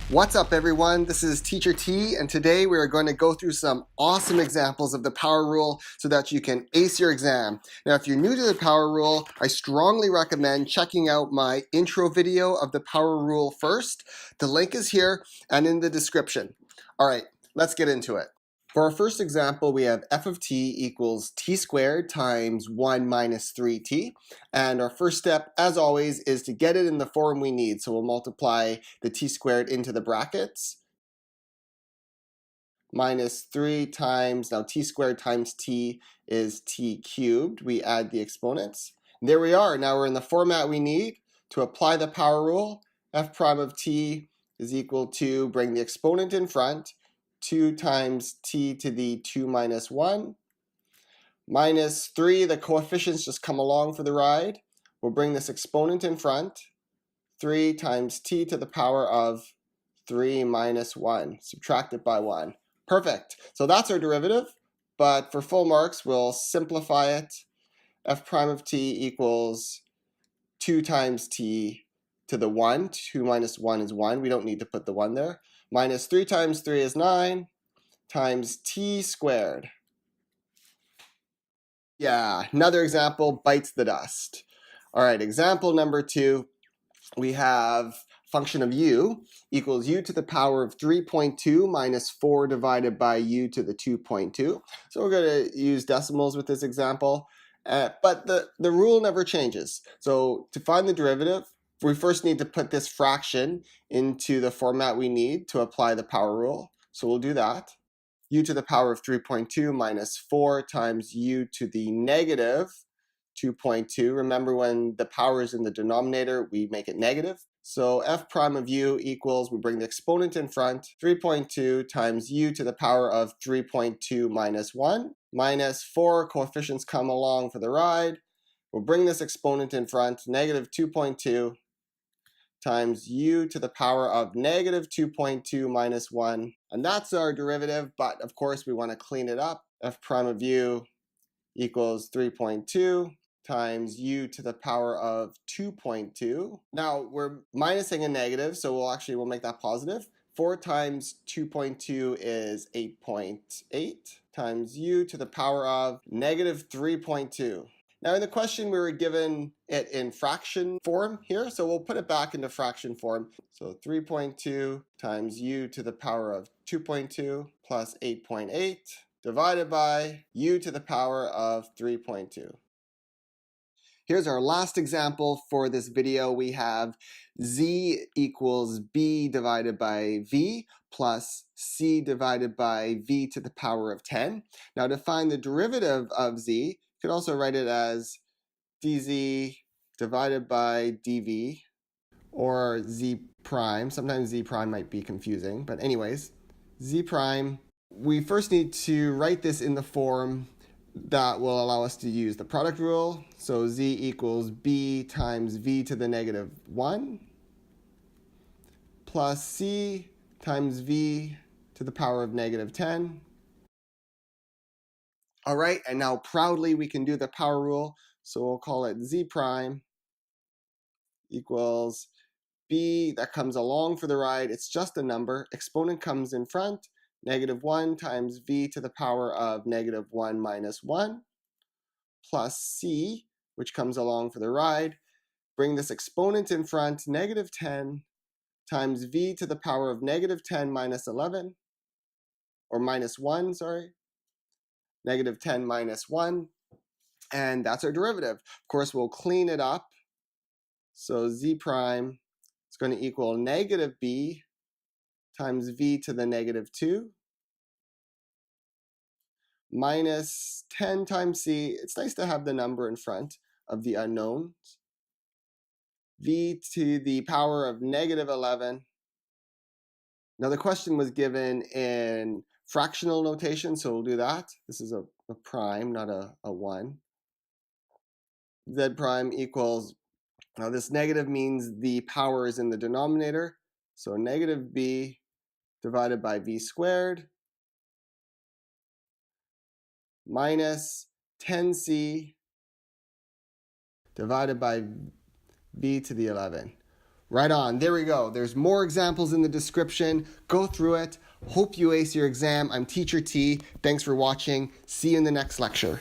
What's up, everyone? This is Teacher T, and today we are going to go through some awesome examples of the power rule so that you can ace your exam. Now, if you're new to the power rule, I strongly recommend checking out my intro video of the power rule first. The link is here and in the description. All right, let's get into it. For our first example, we have f of t equals t squared times 1 minus 3t. And our first step, as always, is to get it in the form we need. So we'll multiply the t squared into the brackets. Minus 3 times, now t squared times t is t cubed. We add the exponents. And there we are. Now we're in the format we need to apply the power rule. F prime of t is equal to, bring the exponent in front, 2 times t to the 2 minus 1. Minus 3, the coefficients just come along for the ride. We'll bring this exponent in front, 3 times t to the power of 3 minus 1. Subtract it by 1. Perfect. So that's our derivative, but for full marks, we'll simplify it. F prime of t equals 2 times t to the 1. 2 minus 1 is 1. We don't need to put the 1 there. Minus 3 times 3 is 9 times t squared. Yeah, another example bites the dust. All right, example number 2, we have function of u equals u to the power of 3.2 minus 4 divided by u to the 2.2. So we're going to use decimals with this example, but the rule never changes. So to find the derivative, we first need to put this fraction into the format we need to apply the power rule. So we'll do that. U to the power of 3.2 minus 4 times u to the negative 2.2. Remember, when the power is in the denominator, we make it negative. So f prime of u equals, we bring the exponent in front, 3.2 times u to the power of 3.2 minus 1. Minus 4, coefficients come along for the ride. We'll bring this exponent in front, negative 2.2 times u to the power of negative 2.2 minus 1. And that's our derivative, but of course we want to clean it up. F prime of u equals 3.2 times u to the power of 2.2. Now we're minusing a negative, so we'll make that positive. 4 times 2.2 is 8.8 times u to the power of negative 3.2. Now in the question we were given it in fraction form here, so we'll put it back into fraction form. So 3.2 times u to the power of 2.2 plus 8.8 divided by u to the power of 3.2. Here's our last example for this video. We have z equals b divided by v plus c divided by v to the power of 10. Now to find the derivative of z, you could also write it as dz divided by dv, or z prime. Sometimes z prime might be confusing, but anyways, z prime. We first need to write this in the form that will allow us to use the product rule. So z equals b times v to the negative 1 plus c times v to the power of negative 10. All right, and now proudly we can do the power rule. So we'll call it z prime equals b, that comes along for the ride. It's just a number. Exponent comes in front. Negative 1 times v to the power of negative 1 minus 1 plus c, which comes along for the ride. Bring this exponent in front, negative 10 times v to the power of negative 10 minus 11, or minus 1, sorry. Negative 10 minus 1, and that's our derivative. Of course, we'll clean it up. So z prime is going to equal negative b times v to the negative 2 minus 10 times c. It's nice to have the number in front of the unknowns. V to the power of negative 11. Now the question was given in fractional notation, so we'll do that. This is a prime, not a 1. Z prime equals, now this negative means the power is in the denominator, so negative b divided by v squared minus 10c divided by v to the 11. Right on. There we go. There's more examples in the description. Go through it. Hope you ace your exam. I'm Teacher T. Thanks for watching. See you in the next lecture.